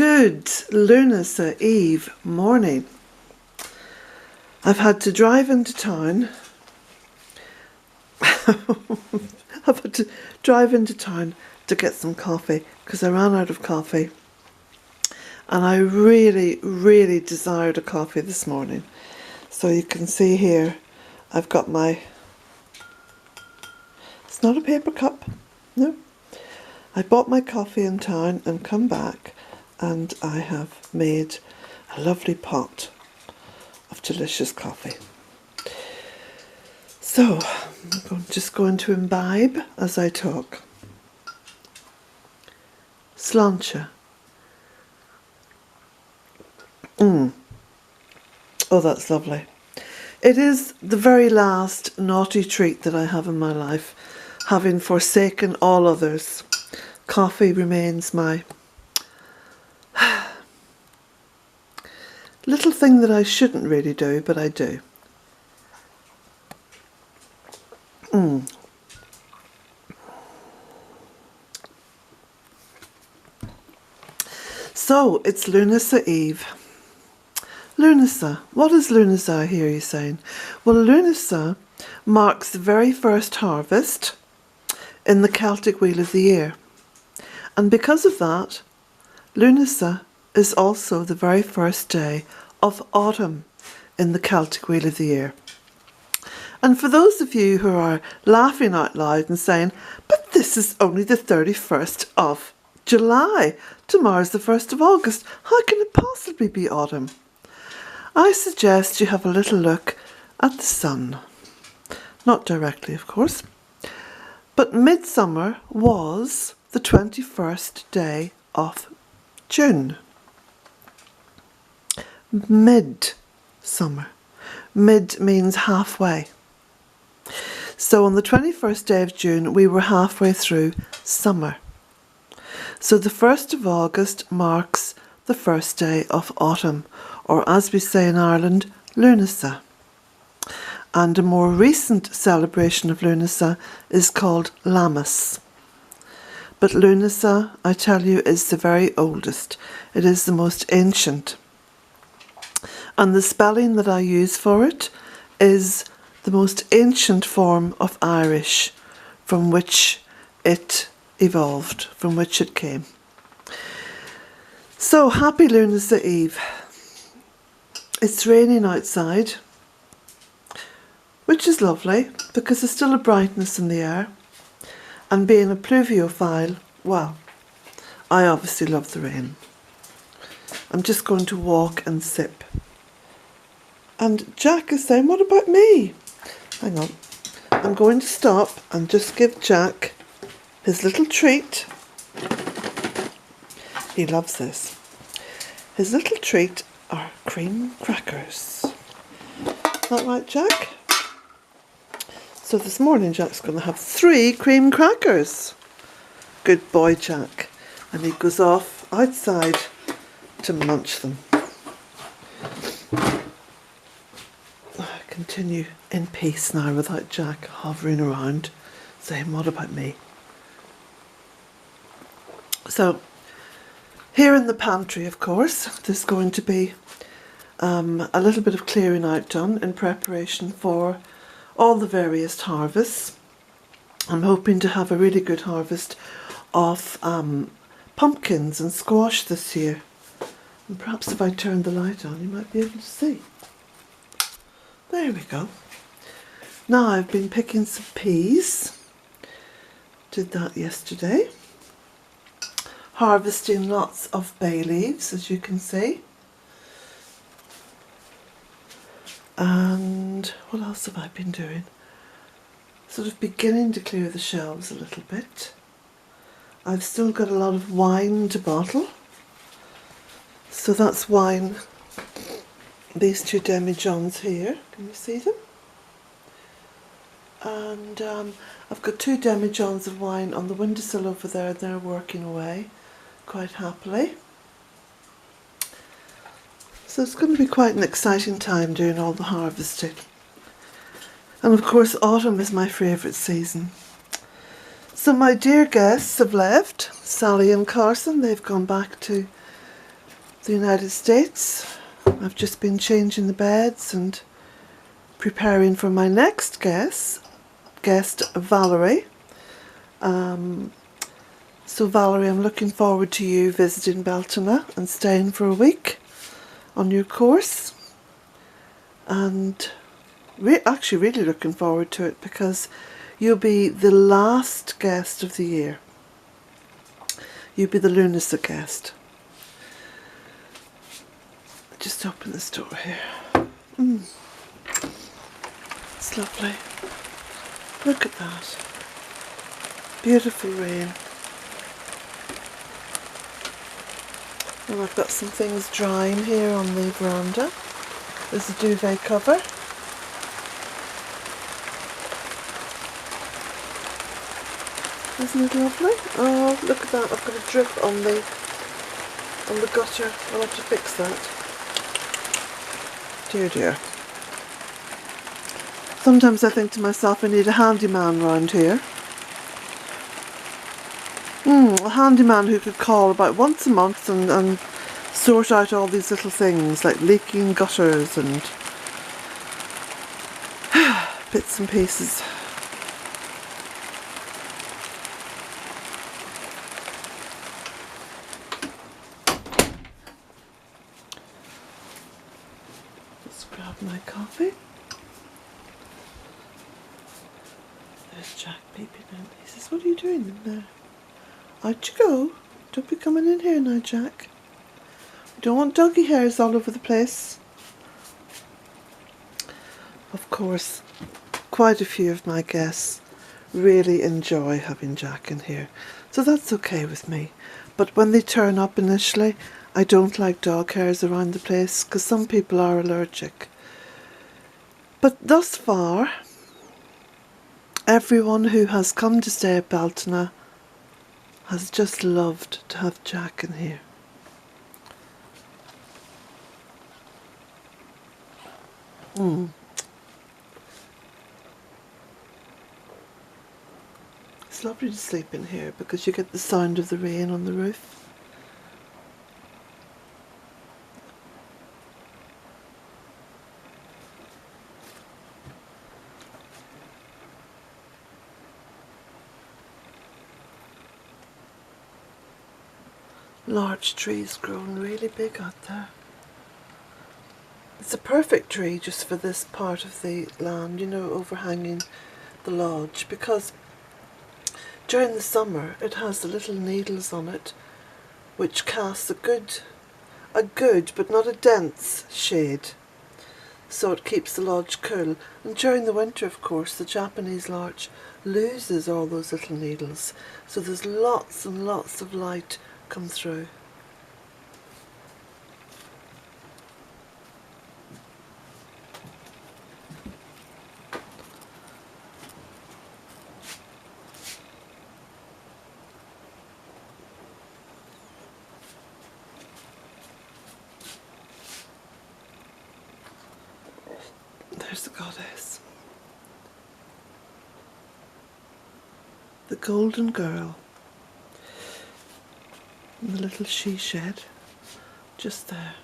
Good Lughnasadh Eve morning. I've had to drive into town. I've had to drive into town to get some coffee because I ran out of coffee. And I really desired a coffee this morning. So you can see here, I've got my, it's not a paper cup, no. I bought my coffee in town and come back and I have made a lovely pot of delicious coffee. So I'm just going to imbibe as I talk. Sláinte. Oh, that's lovely. It is the very last naughty treat that I have in my life, having forsaken all others. Coffee remains my little thing that I shouldn't really do, but I do. So, it's Lughnasadh Eve. Lughnasadh. What is Lughnasadh, I hear you saying? Well, Lughnasadh marks the very first harvest in the Celtic wheel of the year. And because of that, Lughnasadh is also the very first day of autumn in the Celtic wheel of the year. And for those of you who are laughing out loud and saying, but this is only the 31st of July, tomorrow's the 1st of August, how can it possibly be autumn? I suggest you have a little look at the sun. Not directly, of course. But midsummer was the 21st day of June. Midsummer. Mid means halfway. So on the 21st day of June, we were halfway through summer. So the 1st of August marks the first day of autumn, or as we say in Ireland, Lughnasadh. And a more recent celebration of Lughnasadh is called Lammas. But Lughnasadh, I tell you, is the very oldest. It is the most ancient. And the spelling that I use for it is the most ancient form of Irish from which it evolved, from which it came. So, happy Lughnasadh Eve. It's raining outside, which is lovely because there's still a brightness in the air. And being a pluviophile, well, I obviously love the rain. I'm just going to walk and sip. And Jack is saying, what about me? Hang on. I'm going to stop and just give Jack his little treat. He loves this. His little treat are cream crackers. Is that right, Jack? So this morning Jack's going to have 3 cream crackers. Good boy, Jack. And he goes off outside to munch them. I continue in peace now without Jack hovering around saying, what about me? So here in the pantry, of course, there's going to be a little bit of clearing out done in preparation for all the various harvests. I'm hoping to have a really good harvest of pumpkins and squash this year. And perhaps if I turn the light on, you might be able to see. There we go. Now I've been picking some peas. Did that yesterday. Harvesting lots of bay leaves, as you can see. And what else have I been doing? Sort of beginning to clear the shelves a little bit. I've still got a lot of wine to bottle. So that's wine. These 2 demijohns here. Can you see them? And I've got 2 demijohns of wine on the windowsill over there. They're working away quite happily. So it's going to be quite an exciting time doing all the harvesting. And of course autumn is my favourite season. So my dear guests have left, Sally and Carson. They've gone back to the United States. I've just been changing the beds and preparing for my next guest Valerie. So Valerie, I'm looking forward to you visiting Bealtaine and staying for a week on your course, and actually really looking forward to it because you'll be the last guest of the year. You'll be the Lughnasadh guest. Just open this door here. It's lovely. Look at that. Beautiful rain. And I've got some things drying here on the veranda. There's a duvet cover. Isn't it lovely? Oh, look at that. I've got a drip on the gutter. I'll have to fix that. Dear, dear. Sometimes I think to myself I need a handyman round here. A handyman who could call about once a month and sort out all these little things like leaking gutters and bits and pieces. Let's grab my coffee. There's Jack peeping out. He says, "What are you doing in there? Out you go. Don't be coming in here now, Jack. We don't want doggy hairs all over the place." Of course, quite a few of my guests really enjoy having Jack in here, so that's okay with me. But when they turn up initially, I don't like dog hairs around the place because some people are allergic. But thus far, everyone who has come to stay at Bealtaine has just loved to have Jack in here. It's lovely to sleep in here because you get the sound of the rain on the roof. Large trees grown really big out there. It's a perfect tree just for this part of the land, you know, overhanging the lodge, because during the summer it has the little needles on it which cast a good but not a dense shade, so it keeps the lodge cool. And during the winter, of course, the Japanese larch loses all those little needles, so there's lots and lots of light come through. There's the goddess, the golden girl, in the little she shed just there.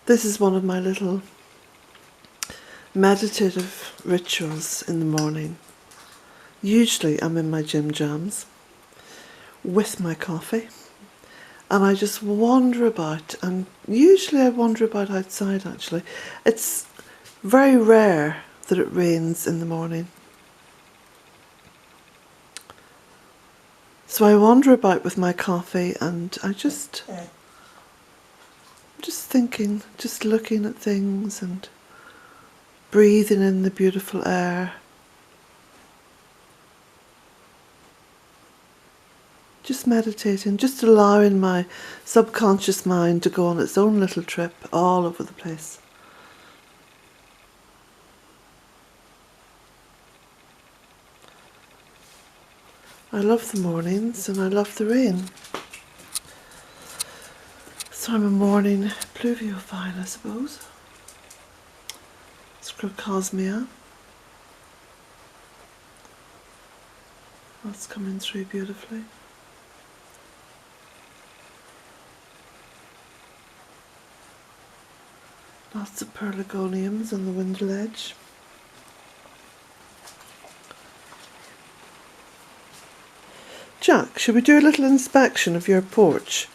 This is one of my little meditative rituals in the morning. Usually I'm in my gym jams with my coffee and I just wander about, and usually I wander about outside actually. It's very rare that it rains in the morning. So I wander about with my coffee and I just thinking, just looking at things and breathing in the beautiful air. Just meditating, just allowing my subconscious mind to go on its own little trip all over the place. I love the mornings and I love the rain. So I'm a morning pluviophile, I suppose. Scrocosmia. That's coming through beautifully. Lots of pelargoniums on the window ledge. Jack, should we do a little inspection of your porch?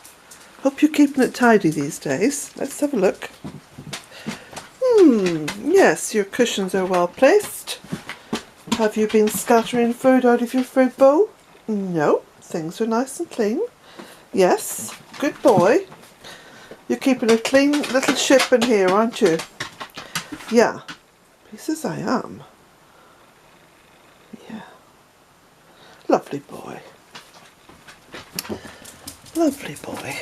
Hope you're keeping it tidy these days. Let's have a look. Yes, your cushions are well placed. Have you been scattering food out of your food bowl? No, things are nice and clean. Yes, good boy. You're keeping a clean little ship in here, aren't you? Yeah, he says I am. Yeah, lovely boy. Lovely boy.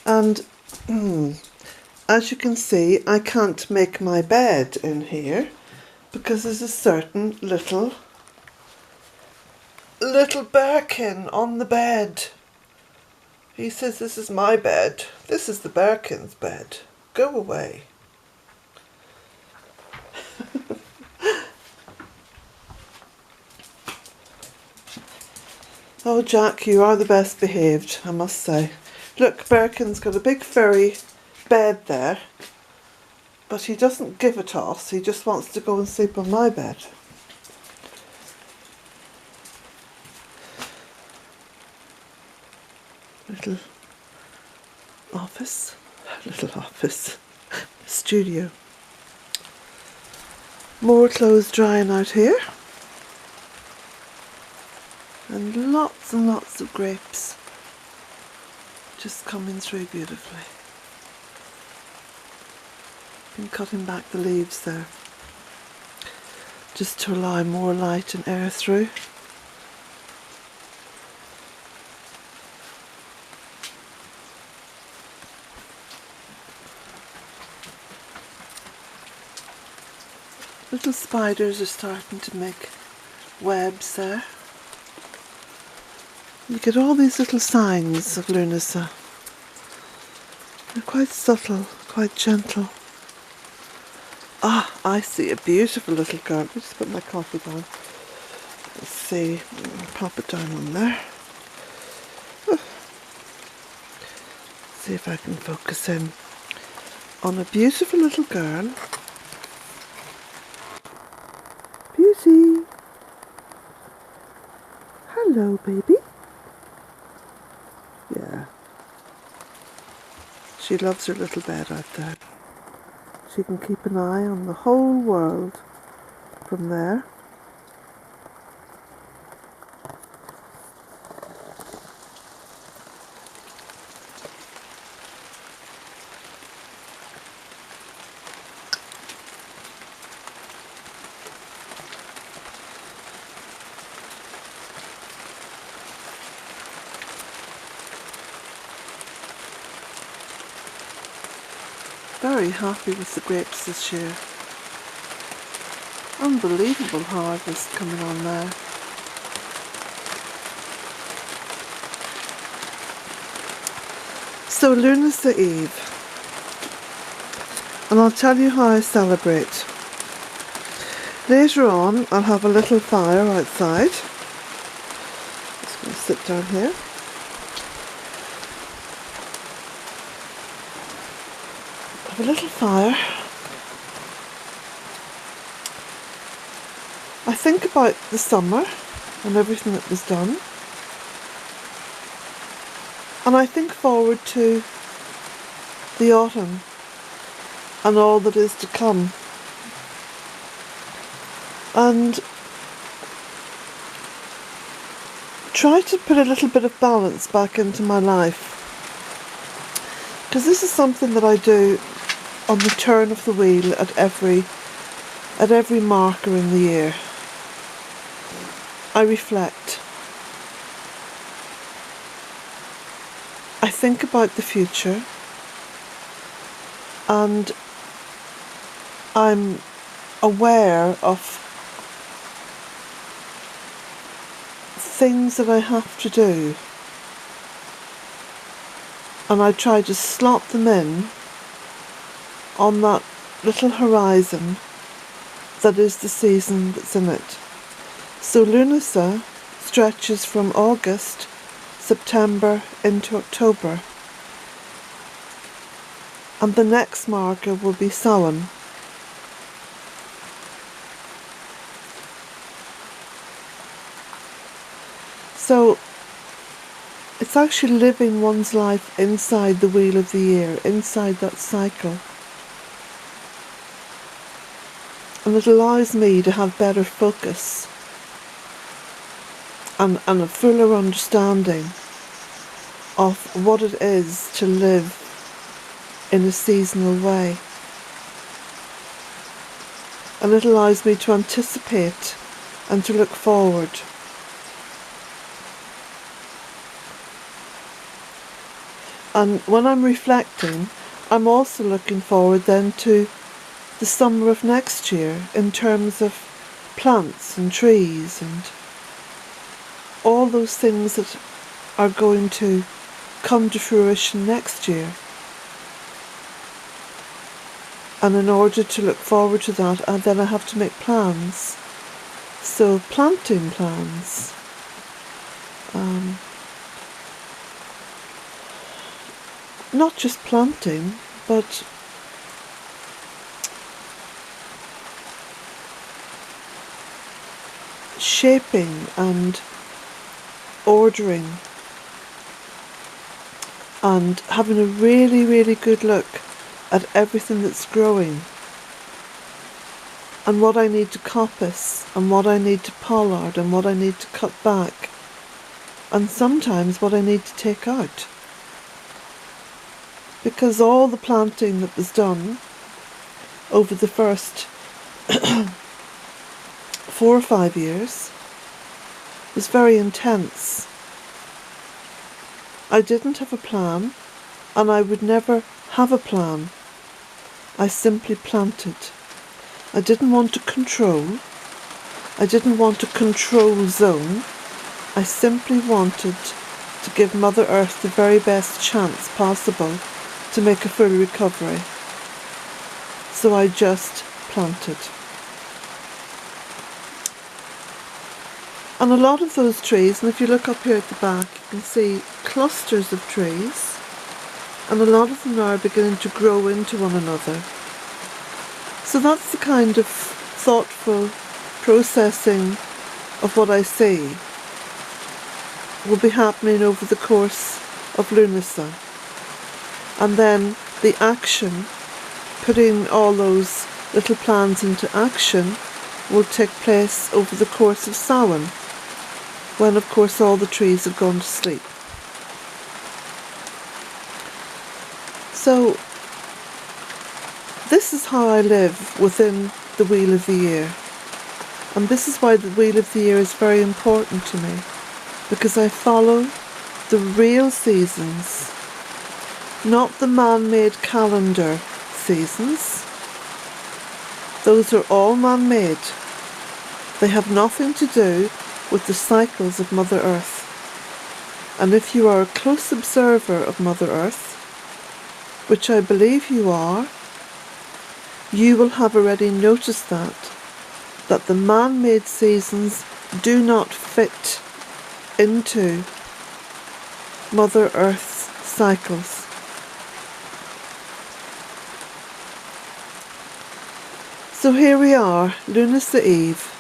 And as you can see, I can't make my bed in here because there's a certain little Birkin on the bed. He says this is my bed. This is the Birkin's bed. Go away. Oh, Jack, you are the best behaved, I must say. Look, Birkin's got a big furry bed there, but he doesn't give a toss. He just wants to go and sleep on my bed. Little office, studio. More clothes drying out here. And lots of grapes just coming through beautifully. Been cutting back the leaves there just to allow more light and air through. Little spiders are starting to make webs there. You get all these little signs of Lughnasadh. They're quite subtle, quite gentle. Ah, I see a beautiful little girl. Let me just put my coffee down. Let's see, pop it down on there. See if I can focus in on a beautiful little girl. Beauty! Hello, baby. Yeah. She loves her little bed out there. She can keep an eye on the whole world from there. Very happy with the grapes this year. Unbelievable harvest coming on there. So Lughnasadh Eve, and I'll tell you how I celebrate. Later on I'll have a little fire outside. Just going to sit down here. Have a little fire. I think about the summer and everything that was done, and I think forward to the autumn and all that is to come, and try to put a little bit of balance back into my life, because this is something that I do on the turn of the wheel at every marker in the year. I reflect. I think about the future, and I'm aware of things that I have to do, and I try to slot them in on that little horizon that is the season that's in it. So Lughnasadh stretches from August, September into October, and the next marker will be Samhain. So it's actually living one's life inside the wheel of the year, inside that cycle. And it allows me to have better focus and a fuller understanding of what it is to live in a seasonal way. And it allows me to anticipate and to look forward. And when I'm reflecting, I'm also looking forward then to the summer of next year in terms of plants and trees and all those things that are going to come to fruition next year. And in order to look forward to that, then I have to make plans. So planting plans. Not just planting, but shaping and ordering and having a really, really good look at everything that's growing and what I need to coppice and what I need to pollard and what I need to cut back and sometimes what I need to take out. Because all the planting that was done over the first 4 or 5 years was very intense. I didn't have a plan, and I would never have a plan. I simply planted. I didn't want to control. I didn't want a control zone. I simply wanted to give Mother Earth the very best chance possible to make a full recovery. So I just planted. And a lot of those trees, and if you look up here at the back, you can see clusters of trees, and a lot of them now are beginning to grow into one another. So that's the kind of thoughtful processing of what I see will be happening over the course of Lughnasadh. And then the action, putting all those little plans into action, will take place over the course of Samhain, when of course all the trees have gone to sleep. So this is how I live within the Wheel of the Year. And this is why the Wheel of the Year is very important to me, because I follow the real seasons, not the man-made calendar seasons. Those are all man-made. They have nothing to do with the cycles of Mother Earth. And if you are a close observer of Mother Earth, which I believe you are, you will have already noticed that the man-made seasons do not fit into Mother Earth's cycles. So here we are, Lughnasadh Eve,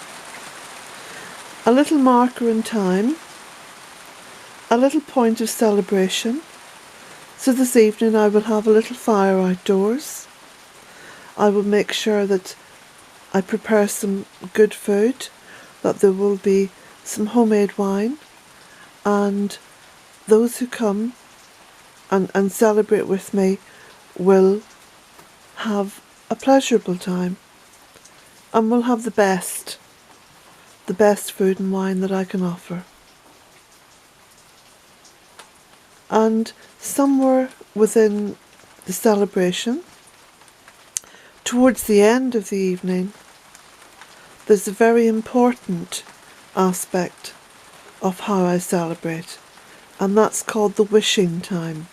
a little marker in time, a little point of celebration. So this evening I will have a little fire outdoors. I will make sure that I prepare some good food, that there will be some homemade wine, and those who come and celebrate with me will have a pleasurable time. And we'll have the best food and wine that I can offer. And somewhere within the celebration, towards the end of the evening, there's a very important aspect of how I celebrate, and that's called the wishing time.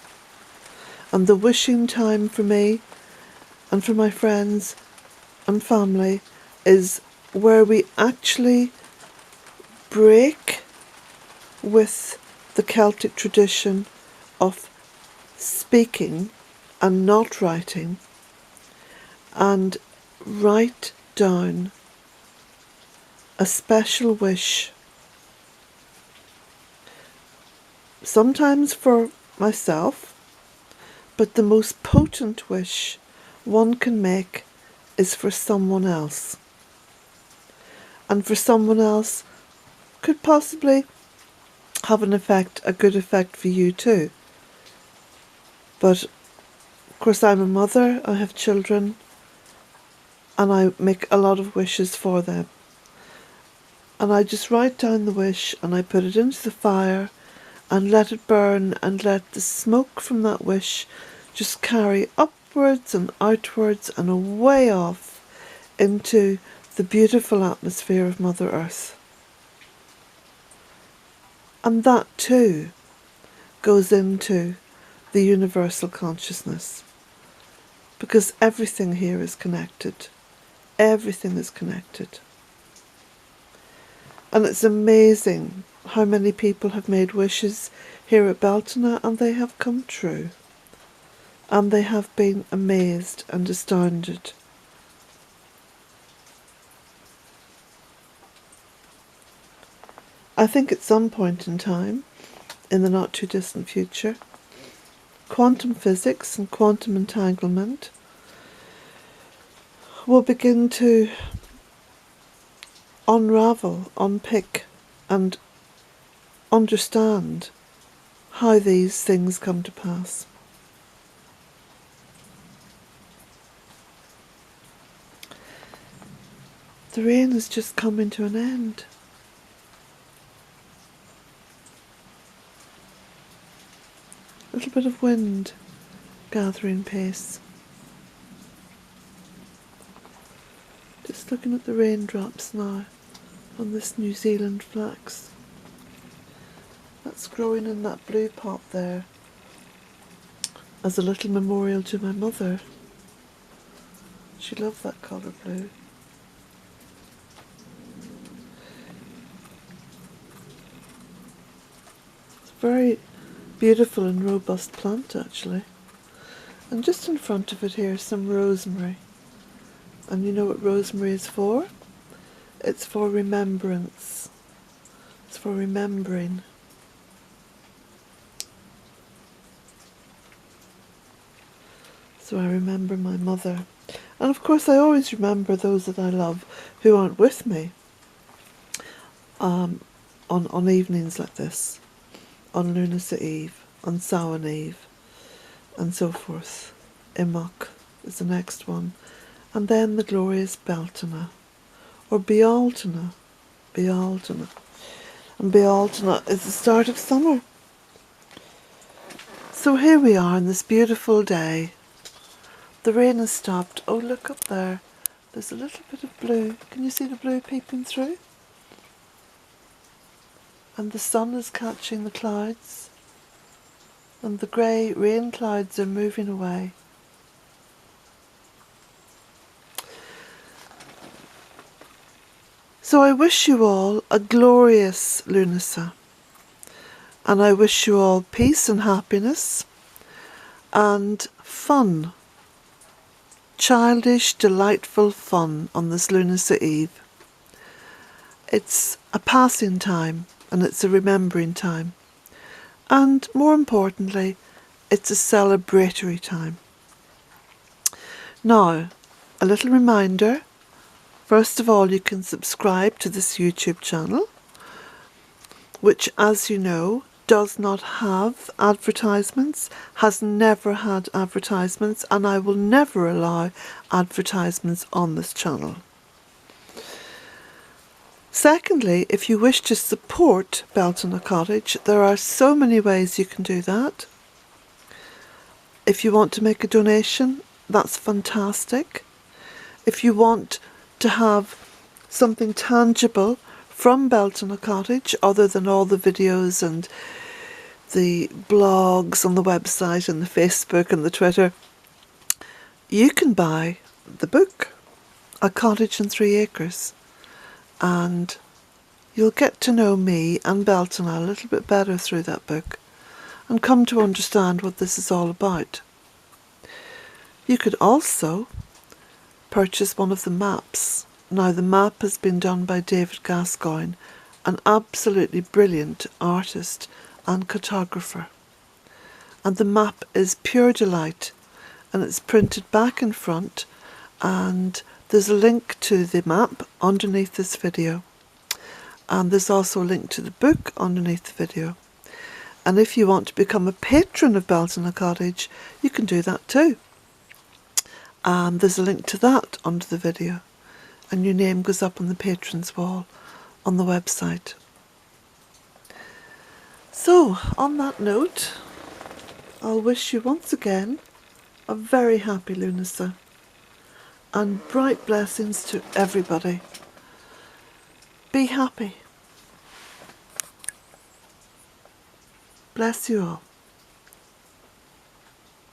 And the wishing time for me and for my friends and family is where we actually break with the Celtic tradition of speaking and not writing, and write down a special wish, sometimes for myself, but the most potent wish one can make is for someone else. And for someone else could possibly have an effect, a good effect for you too. But of course I'm a mother, I have children, and I make a lot of wishes for them. And I just write down the wish and I put it into the fire and let it burn, and let the smoke from that wish just carry upwards and outwards and away off into the beautiful atmosphere of Mother Earth. And that too goes into the universal consciousness, because everything here is connected. Everything is connected. And it's amazing how many people have made wishes here at Bealtaine, and they have come true. And they have been amazed and astounded. I think at some point in time, in the not too distant future, quantum physics and quantum entanglement will begin to unravel, unpick, and understand how these things come to pass. The rain is just coming to an end. A little bit of wind gathering pace. Just looking at the raindrops now on this New Zealand flax. That's growing in that blue pot there as a little memorial to my mother. She loved that colour blue. It's a very beautiful and robust plant actually. And just in front of it here is some rosemary. And you know what rosemary is for? It's for remembrance. It's for remembering. So I remember my mother. And of course I always remember those that I love who aren't with me on evenings like this, on Lughnasadh Eve, on Samhain Eve, and so forth. Imach is the next one. And then the glorious Bealtaine, or Bealtaine, Bealtaine. And Bealtaine is the start of summer. So here we are on this beautiful day. The rain has stopped. Oh, look up there. There's a little bit of blue. Can you see the blue peeping through? And the sun is catching the clouds. And the grey rain clouds are moving away. So I wish you all a glorious Lughnasadh, and I wish you all peace and happiness and fun, childish, delightful fun on this Lughnasadh Eve. It's a passing time and it's a remembering time, and more importantly, it's a celebratory time. Now, a little reminder. First of all, you can subscribe to this YouTube channel, which, as you know, does not have advertisements, has never had advertisements, and I will never allow advertisements on this channel. Secondly, if you wish to support Bealtaine Cottage, there are so many ways you can do that. If you want to make a donation, that's fantastic. If you want to have something tangible from Bealtaine Cottage, other than all the videos and the blogs on the website and the Facebook and the Twitter, you can buy the book, A Cottage and 3 Acres, and you'll get to know me and Bealtaine a little bit better through that book and come to understand what this is all about. You could also purchase one of the maps. Now, the map has been done by David Gascoigne, an absolutely brilliant artist and cartographer. And the map is pure delight, and it's printed back and front, and there's a link to the map underneath this video. And there's also a link to the book underneath the video. And if you want to become a patron of Bealtaine Cottage, you can do that too. There's a link to that under the video. And your name goes up on the patrons wall on the website. So, on that note, I'll wish you once again a very happy Lughnasadh and bright blessings to everybody. Be happy. Bless you all.